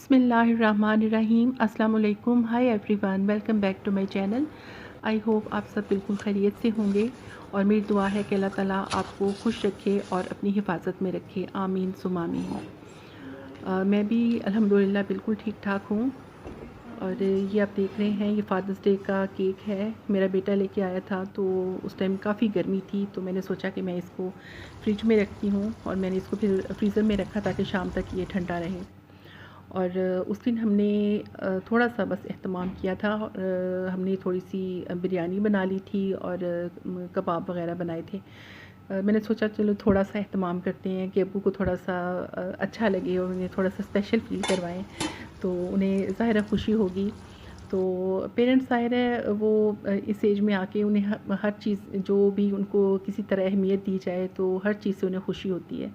बिस्मिल्लाहिर्रहमानिर्रहीम। अस्सलाम वालेकुम। Hi everyone, welcome back to my channel. I hope आप सब बिल्कुल खैरियत से होंगे और मेरी दुआ है कि अल्लाह ताला आपको खुश रखे और अपनी हिफाजत में रखे। आमीन सुम आमीन। मैं भी अल्हम्दुलिल्लाह बिल्कुल ठीक ठाक हूँ। और ये आप देख रहे हैं, ये फ़ादर्स डे का केक है। मेरा बेटा लेके आया था, तो उस टाइम काफ़ी गर्मी थी, तो मैंने सोचा कि मैं इसको फ्रिज में रखती हूँ और मैंने इसको फिर फ्रीज़र में रखा ताकि शाम तक ये ठंडा रहे। और उस दिन हमने थोड़ा सा बस एहतमाम किया था। हमने थोड़ी सी बिरयानी बना ली थी और कबाब वग़ैरह बनाए थे। मैंने सोचा चलो थोड़ा सा एहतमाम करते हैं कि अब्बू को थोड़ा सा अच्छा लगे और उन्हें थोड़ा सा स्पेशल फ़ील करवाएं, तो उन्हें ज़ाहिर है खुशी होगी। तो पेरेंट्स ज़ाहिर है वो इस एज में आके उन्हें हर चीज़ जो भी उनको किसी तरह अहमियत दी जाए तो हर चीज़ से उन्हें खुशी होती है।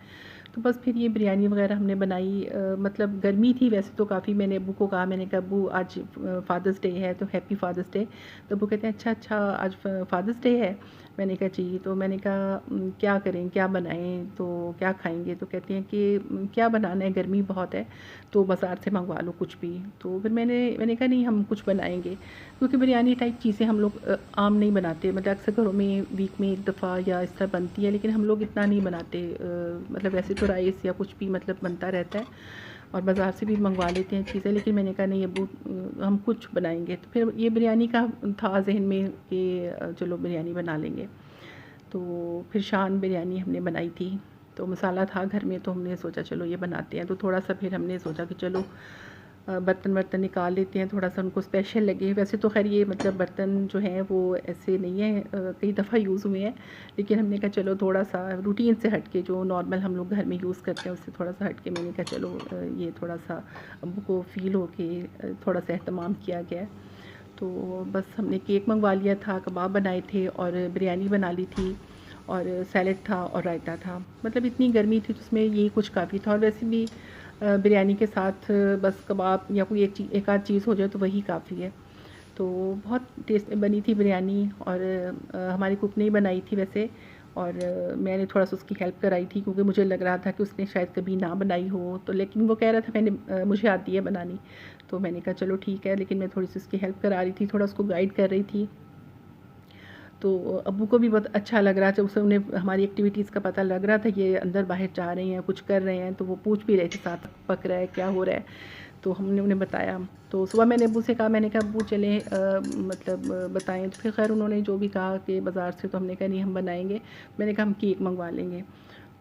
तो बस फिर ये बिरयानी वग़ैरह हमने बनाई। मतलब गर्मी थी वैसे तो काफ़ी। मैंने अब्बू को कहा, मैंने कहा अब्बू आज फ़ादर्स डे है तो हैप्पी फ़ादर्स डे। तो अब्बू कहते हैं अच्छा अच्छा आज फ़ादर्स डे है। मैंने कहा जी। तो मैंने कहा क्या करें, क्या बनाएं, तो क्या खाएंगे? तो कहते हैं कि क्या बनाना है, गर्मी बहुत है तो बाज़ार से मंगवा लो कुछ भी। तो फिर मैंने कहा नहीं, हम कुछ बनाएंगे, क्योंकि बिरयानी टाइप चीज़ें हम लोग आम नहीं बनाते। मतलब अक्सर घरों में वीक में एक दफ़ा या इस तरह बनती है, लेकिन हम लोग इतना नहीं बनाते। मतलब वैसे तो राइस या कुछ भी मतलब बनता रहता है और बाज़ार से भी मंगवा लेते हैं चीज़ें, लेकिन मैंने कहा नहीं अब्बू हम कुछ बनाएंगे। तो फिर ये बिरयानी का था जहन में कि चलो बिरयानी बना लेंगे। तो फिर शान बिरयानी हमने बनाई थी। तो मसाला था घर में, तो हमने सोचा चलो ये बनाते हैं। तो थोड़ा सा फिर हमने सोचा कि चलो बर्तन वर्तन निकाल लेते हैं, थोड़ा सा उनको स्पेशल लगे। वैसे तो खैर ये मतलब बर्तन जो हैं वो ऐसे नहीं है, कई दफ़ा यूज़ हुए हैं, लेकिन हमने कहा चलो थोड़ा सा रूटीन से हट के जो नॉर्मल हम लोग घर में यूज़ करते हैं उससे थोड़ा सा हट के मैंने कहा चलो ये थोड़ा सा अब्बू को फ़ील हो के थोड़ा सा एहतमाम किया गया है। तो बस हमने केक मंगवा लिया था, कबाब बनाए थे और बिरयानी बना ली थी और सैलेड था और रायता था। मतलब इतनी गर्मी थी तो उसमें यही कुछ काफ़ी था। और वैसे भी बिरयानी के साथ बस कबाब या कोई एक आध चीज़ हो जाए तो वही काफ़ी है। तो बहुत टेस्ट बनी थी बिरयानी। और हमारी कुक ने ही बनाई थी वैसे। और मैंने थोड़ा सा उसकी हेल्प कराई थी, क्योंकि मुझे लग रहा था कि उसने शायद कभी ना बनाई हो। तो लेकिन वो कह रहा था मुझे आती है बनानी। तो मैंने कहा चलो ठीक है, लेकिन मैं थोड़ी सी उसकी हेल्प करा रही थी, थोड़ा उसको गाइड कर रही थी। तो अब्बू को भी बहुत अच्छा लग रहा था। उससे उन्हें हमारी एक्टिविटीज़ का पता लग रहा था, ये अंदर बाहर जा रहे हैं, कुछ कर रहे हैं। तो वो पूछ भी रहे थे साथ, पक रहा है, क्या हो रहा है। तो हमने उन्हें बताया। तो सुबह मैंने अब्बू से कहा, मैंने कहा अब्बू चलें मतलब बताएं। तो फिर खैर उन्होंने जो भी कहा कि बाज़ार से, तो हमने कहा नहीं हम बनाएंगे। मैंने कहा हम केक मंगवा लेंगे।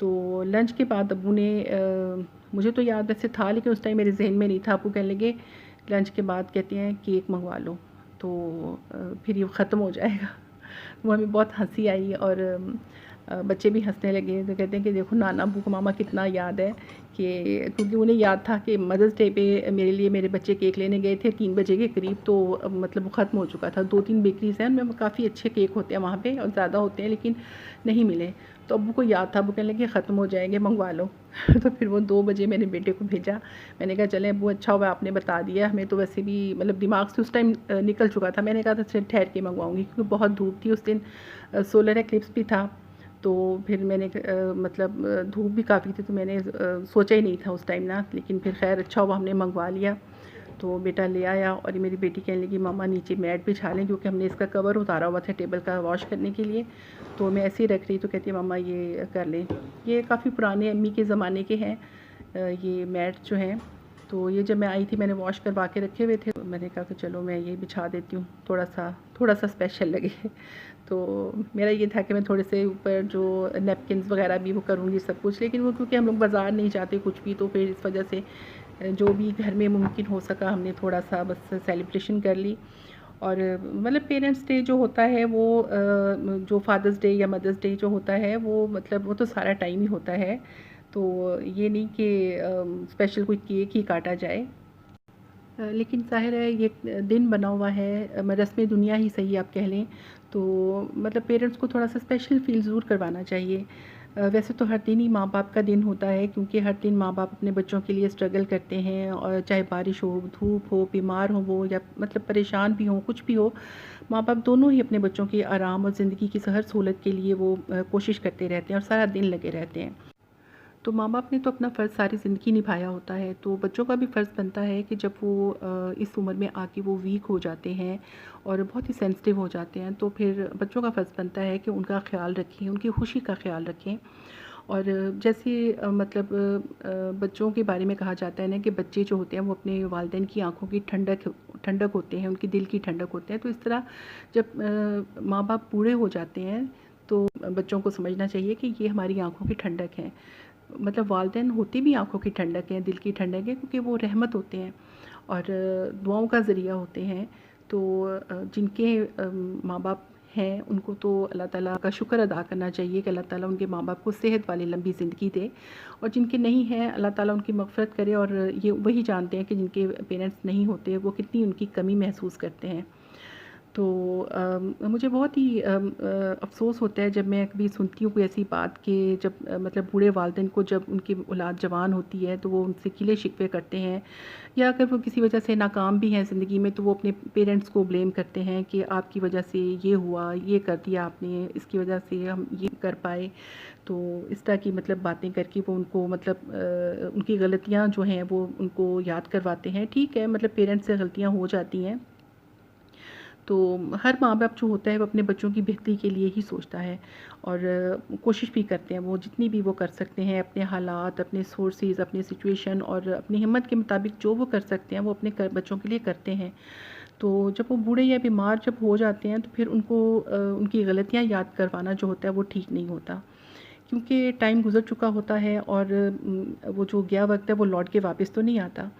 तो लंच के बाद अब्बू ने मुझे तो याद वैसे था, लेकिन उस टाइम मेरे जहन में नहीं था। अब्बू कहने लगे लंच के बाद कहते हैं केक मंगवा लो, तो फिर ये ख़त्म हो जाएगा। वो हमें बहुत हँसी आई और बच्चे भी हँसने लगे। तो कहते हैं कि देखो नाना अब्बू को मामा कितना याद है, कि क्योंकि उन्हें याद था कि मदर्स डे पे मेरे लिए मेरे बच्चे केक लेने गए थे 3 बजे के करीब। तो मतलब वो ख़त्म हो चुका था। 2-3 बेकरीज़ हैं, उनमें काफ़ी अच्छे केक होते हैं वहाँ पे और ज़्यादा होते हैं, लेकिन नहीं मिले। तो अब्बू को याद था, अब्बू कहने लगे ख़त्म हो जाएंगे, मंगवा लो। तो फिर वो 2 बजे मैंने बेटे को भेजा। मैंने कहा चलें अब्बू, अच्छा हुआ आपने बता दिया, हमें तो वैसे भी मतलब दिमाग से उस टाइम निकल चुका था। मैंने कहा था चल ठहर के मंगवाऊँगी, क्योंकि बहुत धूप थी उस दिन, सोलर एक्लिप्स भी था। तो फिर मैंने मतलब धूप भी काफ़ी थी, तो मैंने सोचा ही नहीं था उस टाइम ना। लेकिन फिर खैर अच्छा हुआ हमने मंगवा लिया। तो बेटा ले आया और ये मेरी बेटी कहने लगी मम्मा नीचे मैट बिछा लें, क्योंकि हमने इसका कवर उतारा हुआ था टेबल का वॉश करने के लिए। तो मैं ऐसे ही रख रही, तो कहती है मम्मा ये कर लें। ये काफ़ी पुराने अम्मी के ज़माने के हैं ये मैट जो हैं। तो ये जब मैं आई थी मैंने वॉश करवा के रखे हुए थे, तो मैंने कहा कि चलो मैं ये बिछा देती हूँ, थोड़ा सा स्पेशल लगे। तो मेरा ये था कि मैं थोड़े से ऊपर जो नैपकिन्स वगैरह भी वो करूँगी सब कुछ, लेकिन वो क्योंकि हम लोग बाज़ार नहीं जाते कुछ भी, तो फिर इस वजह से जो भी घर में मुमकिन हो सका हमने थोड़ा सा बस सेलिब्रेशन कर ली। और मतलब पेरेंट्स डे जो होता है वो जो फादर्स डे या मदर्स डे जो होता है वो मतलब वो तो सारा टाइम ही होता है। तो ये नहीं कि स्पेशल कोई केक ही काटा जाए। लेकिन ज़ाहिर है ये दिन बना हुआ है, रस्म दुनिया ही सही आप कह लें। तो मतलब पेरेंट्स को थोड़ा सा स्पेशल फ़ील ज़रूर करवाना चाहिए। वैसे तो हर दिन ही माँ बाप का दिन होता है, क्योंकि हर दिन माँ बाप अपने बच्चों के लिए स्ट्रगल करते हैं। और चाहे बारिश हो, धूप हो, बीमार हो वो, या मतलब परेशान भी हों, कुछ भी हो, माँ बाप दोनों ही अपने बच्चों के आराम और ज़िंदगी की हर सहूलत के लिए वो कोशिश करते रहते हैं और सारा दिन लगे रहते हैं। तो माँ बाप ने तो अपना फ़र्ज़ सारी ज़िंदगी निभाया होता है, तो बच्चों का भी फ़र्ज़ बनता है कि जब वो इस उम्र में आके वो वीक हो जाते हैं और बहुत ही सेंसिटिव हो जाते हैं, तो फिर बच्चों का फ़र्ज़ बनता है कि उनका ख़्याल रखें, उनकी खुशी का ख़्याल रखें। और जैसे बच्चों के बारे में कहा जाता है ना कि बच्चे जो होते हैं वो अपने वालिदैन की आँखों की ठंडक ठंडक होते हैं, उनके दिल की ठंडक होते हैं। तो इस तरह जब माँ बाप बूढ़े हो जाते हैं तो बच्चों को समझना चाहिए कि ये हमारी आँखों की ठंडक है। मतलब वालिदैन होते भी आँखों की ठंडक है, दिल की ठंडक है, क्योंकि वो रहमत होते हैं और दुआओं का ज़रिया होते हैं। तो जिनके माँ बाप हैं उनको तो अल्लाह ताला का शुक्र अदा करना चाहिए कि अल्लाह ताला उनके माँ बाप को सेहत वाली लंबी ज़िंदगी दे, और जिनके नहीं हैं अल्लाह ताला उनकी मग़फ़िरत करे। और ये वही जानते हैं कि जिनके पेरेंट्स नहीं होते वो कितनी उनकी कमी महसूस करते हैं। तो मुझे बहुत ही अफ़सोस होता है जब मैं कभी सुनती हूँ कोई ऐसी बात कि जब मतलब बूढ़े वालिदैन को जब उनकी औलाद जवान होती है तो वो उनसे गिले शिकवे करते हैं, या अगर वो किसी वजह से नाकाम भी हैं ज़िंदगी में तो वो अपने पेरेंट्स को ब्लेम करते हैं कि आपकी वजह से ये हुआ, ये कर दिया आपने, इसकी वजह से हम ये कर पाए। तो इस तरह की मतलब बातें करके वो उनको मतलब उनकी गलतियाँ जो हैं वो उनको याद करवाते हैं। ठीक है, मतलब पेरेंट्स से गलतियाँ हो जाती हैं, तो हर माँ-बाप जो होता है वो अपने बच्चों की बेहतरी के लिए ही सोचता है और कोशिश भी करते हैं वो जितनी भी वो कर सकते हैं, अपने हालात, अपने सोर्सेज़, अपनी सिचुएशन और अपनी हिम्मत के मुताबिक जो वो कर सकते हैं वो अपने बच्चों के लिए करते हैं। तो जब वो बूढ़े या बीमार जब हो जाते हैं तो फिर उनको उनकी गलतियाँ याद करवाना जो होता है वो ठीक नहीं होता, क्योंकि टाइम गुज़र चुका होता है और वो जो गया वक़्त है वो लौट के वापस तो नहीं आता।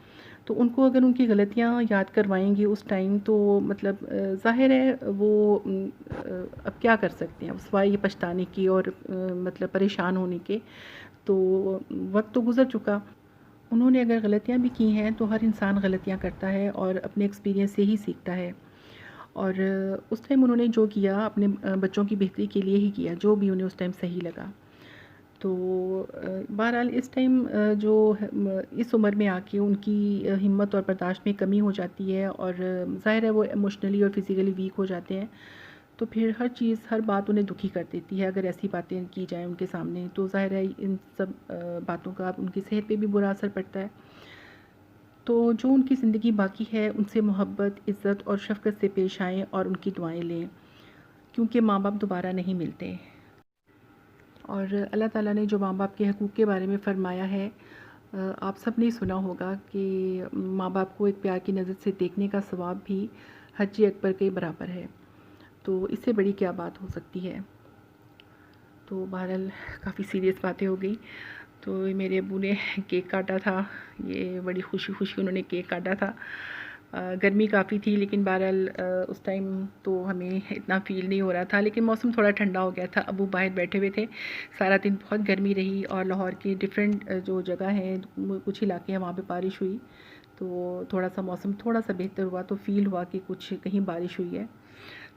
तो उनको अगर उनकी गलतियाँ याद करवाएँगे उस टाइम तो मतलब ज़ाहिर है वो अब क्या कर सकते हैं सिवाय ये पछताने की और मतलब परेशान होने के। तो वक़्त तो गुज़र चुका। उन्होंने अगर गलतियाँ भी की हैं तो हर इंसान गलतियाँ करता है और अपने एक्सपीरियंस से ही सीखता है। और उस टाइम उन्होंने जो किया अपने बच्चों की बेहतरी के लिए ही किया, जो भी उन्हें उस टाइम सही लगा। तो बहरहाल इस टाइम जो इस उम्र में आके उनकी हिम्मत और बर्दाश्त में कमी हो जाती है और ज़ाहिर है वो इमोशनली और फिज़िकली वीक हो जाते हैं। तो फिर हर चीज़, हर बात उन्हें दुखी कर देती है। अगर ऐसी बातें की जाएँ उनके सामने तो ज़ाहिर है इन सब बातों का उनकी सेहत पे भी बुरा असर पड़ता है। तो जो उनकी ज़िंदगी बाकी है उनसे मोहब्बत, इज़्ज़त और शफ़क़त से पेश आएँ और उनकी दुआएँ लें, क्योंकि माँ-बाप दोबारा नहीं मिलते। और अल्लाह ताला ने जो माँ-बाप के हक़ूक़ के बारे में फ़रमाया है, आप सब ने सुना होगा कि माँ-बाप को एक प्यार की नज़र से देखने का सवाब भी हज अकबर के बराबर है। तो इससे बड़ी क्या बात हो सकती है। तो बहरहाल काफ़ी सीरियस बातें हो गई। तो मेरे अब्बू ने केक काटा था, ये बड़ी खुशी-खुशी उन्होंने केक काटा था। गर्मी काफ़ी थी लेकिन बहरहाल उस टाइम तो हमें इतना फ़ील नहीं हो रहा था, लेकिन मौसम थोड़ा ठंडा हो गया था। अब्बू बाहर बैठे हुए थे, सारा दिन बहुत गर्मी रही और लाहौर की डिफरेंट जो जगह हैं, कुछ इलाके हैं वहाँ पे बारिश हुई, तो थोड़ा-सा मौसम थोड़ा-सा बेहतर हुआ, तो फ़ील हुआ कि कुछ कहीं बारिश हुई है।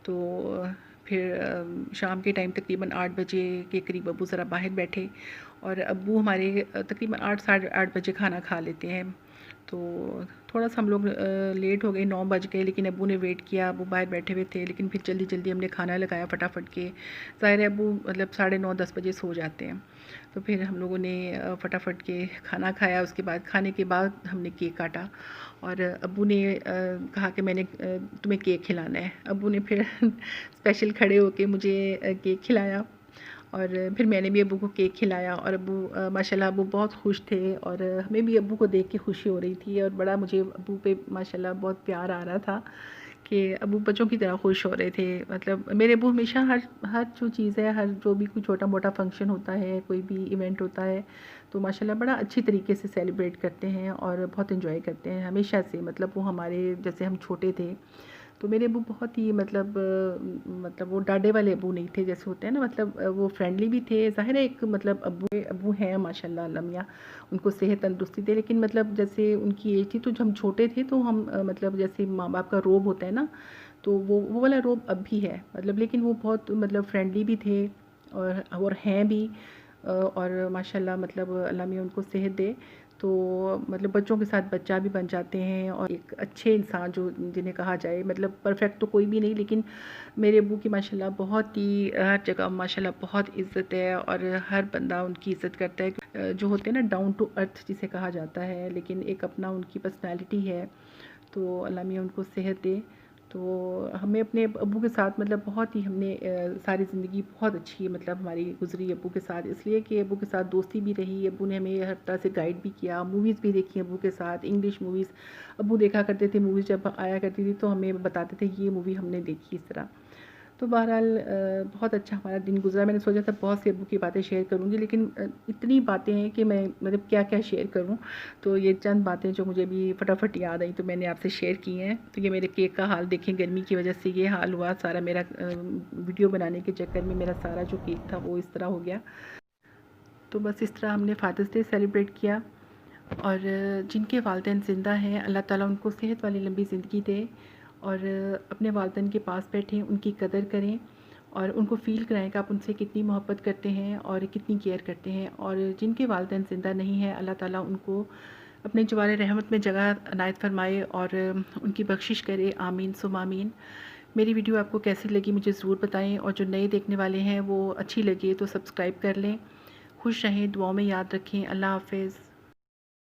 तो फिर शाम के टाइम तकरीबन 8 बजे के करीब अब्बू ज़रा बाहर बैठे और अब्बू हमारे तकरीबन 8 साढ़े 8 बजे खाना खा लेते हैं। तो थोड़ा-सा हम लोग लेट हो गए, 9 बज गए, लेकिन अब्बू ने वेट किया, अब्बू बाहर बैठे हुए थे, लेकिन फिर जल्दी-जल्दी हमने खाना लगाया फटाफट के। ज़ाहिर है अब्बू मतलब साढ़े 9 10 बजे सो जाते हैं। तो फिर हम लोगों ने फटाफट के खाना खाया, उसके बाद खाने के बाद हमने केक काटा और अब्बू ने कहा कि मैंने तुम्हें केक खिलाना है। अब्बू ने फिर स्पेशल खड़े होके मुझे केक खिलाया और फिर मैंने भी अब्बू को केक खिलाया और अब्बू माशाल्लाह अब्बू बहुत खुश थे और हमें भी अब्बू को देख के खुशी हो रही थी और बड़ा मुझे अब्बू पे माशाल्लाह बहुत प्यार आ रहा था कि अब्बू बच्चों की तरह खुश हो रहे थे। मतलब मेरे अब्बू हमेशा हर हर जो चीज़ है, हर जो भी कोई छोटा-मोटा फंक्शन होता है, कोई भी इवेंट होता है, तो माशाल्लाह बड़ा अच्छी तरीके से सेलिब्रेट करते हैं और बहुत एंजॉय करते हैं हमेशा से। मतलब वो हमारे जैसे हम छोटे थे तो मेरे अब्बू बहुत ही मतलब वो डाँडे वाले अब्बू नहीं थे जैसे होते हैं ना, मतलब वो फ्रेंडली भी थे। ज़ाहिर है एक मतलब अब्बू अब्बू हैं माशाल्लाह अल्लाह मियाँ, उनको सेहत तंदुरुस्ती थे, लेकिन मतलब जैसे उनकी एज थी तो जब हम छोटे थे तो हम मतलब जैसे माँ-बाप का रोब होता है ना, तो वो वाला रोब अब भी है मतलब, लेकिन वो बहुत मतलब फ्रेंडली भी थे और हैं भी। और माशाल्लाह मतलब अल्लाह मियाँ उनको सेहत दे। तो मतलब बच्चों के साथ बच्चा भी बन जाते हैं और एक अच्छे इंसान जो जिन्हें कहा जाए, मतलब परफ़ेक्ट तो कोई भी नहीं, लेकिन मेरे अब्बू की माशाल्लाह बहुत ही हर जगह माशाल्लाह बहुत इज़्ज़त है और हर बंदा उनकी इज़्ज़त करता है। जो होते हैं ना डाउन टू अर्थ जिसे कहा जाता है, लेकिन एक अपना उनकी पर्सनैलिटी है। तो अल्लाह मियाँ उनको सेहत दे। तो हमें अपने अब्बू के साथ मतलब बहुत ही हमने सारी ज़िंदगी बहुत अच्छी मतलब हमारी गुज़री अब्बू के साथ, इसलिए कि अब्बू के साथ दोस्ती भी रही। अब्बू ने हमें हर तरह से गाइड भी किया, मूवीज़ भी देखी अब्बू के साथ, इंग्लिश मूवीज़ अब्बू देखा करते थे। मूवीज़ जब आया करती थी तो हमें बताते थे ये मूवी हमने देखी इस तरह। तो बहरहाल बहुत अच्छा हमारा दिन गुज़रा। मैंने सोचा था बहुत सी अब्बू की बातें शेयर करूँगी, लेकिन इतनी बातें हैं कि मैं मतलब क्या-क्या शेयर करूँ। तो ये चंद बातें जो मुझे अभी फटाफट याद आई तो मैंने आपसे शेयर की हैं। तो ये मेरे केक का हाल देखें, गर्मी की वजह से ये हाल हुआ सारा मेरा। वीडियो बनाने के चक्कर में मेरा सारा जो केक था वो इस तरह हो गया। तो बस इस तरह हमने फ़ादर्स डे सेलिब्रेट किया। और जिनके वालिदैन ज़िंदा हैं अल्लाह ताला उनको सेहत वाली लंबी ज़िंदगी दे और अपने वालिदैन के पास बैठें, उनकी कदर करें और उनको फ़ील कराएं कि आप उनसे कितनी मोहब्बत करते हैं और कितनी केयर करते हैं। और जिनके वालिदैन ज़िंदा नहीं हैं अल्लाह ताला उनको अपने जवार रहमत में जगह अनायत फ़रमाए और उनकी बख्शिश करे। आमीन सुम आमीन। मेरी वीडियो आपको कैसी लगी मुझे ज़रूर बताएं और जो नए देखने वाले हैं वो अच्छी लगे तो सब्सक्राइब कर लें। खुश रहें, दुआओं में याद रखें। अल्लाह हाफ़िज़।